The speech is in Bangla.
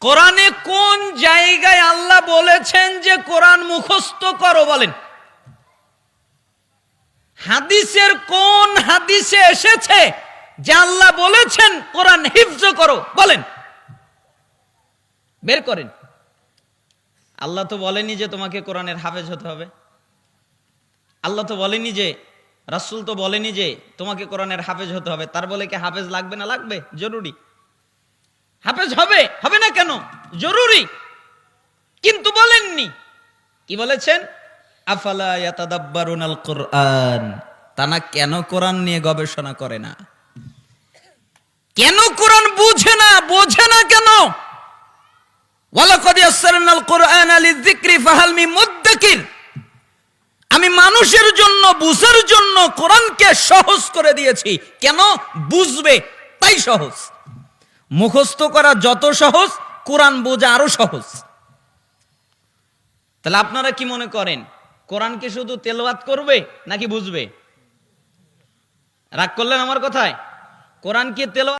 কোরআনে কোন জায়গায় আল্লাহ বলেছেন যে কোরআন মুখস্থ করো? বলেন। হাদিসের কোন হাদিসে এসেছে যে আল্লাহ বলেছেন কোরআন হিফজ করো? বলেন, বের করেন। আল্লাহ তো বলেনি যে তোমাকে কোরআনের হাফেজ হতে হবে। আল্লাহ তো বলেনি যে, রাসূল তো বলেনি যে তোমাকে কোরআনের হাফেজ হতে হবে। তার বলে কি হাফেজ লাগবে না? লাগবে, জরুরি। হাফেজ হবে, হবে না কেন? জরুরি। কিন্তু বলেননি, কি বলেছেন? আফালা ইয়াতাদাব্বারুনাল কুরআন, তারা কেন কোরআন নিয়ে গবেষণা করে না? কেন কোরআন বুঝে না? বোঝে না কেন? ওয়ালাকাদ ইয়াসসারনাল কুরআনা লিযিকরি ফাহাল মিন মুদ্দাকির, আমি মানুষের জন্য বুঝার জন্য কোরআনকে সহজ করে দিয়েছি। কেন? বুঝবে, তাই সহজ। মুখস্থ করা যত সহজ, কোরআন বোঝা আরো সহজ। তাহলে আপনারা কি মনে করেন কোরআনকে শুধু তেলাওয়াত করবে নাকি বুঝবে? রাগ করলেন আমার কথায়? কোরআন কি তেলাওয়াত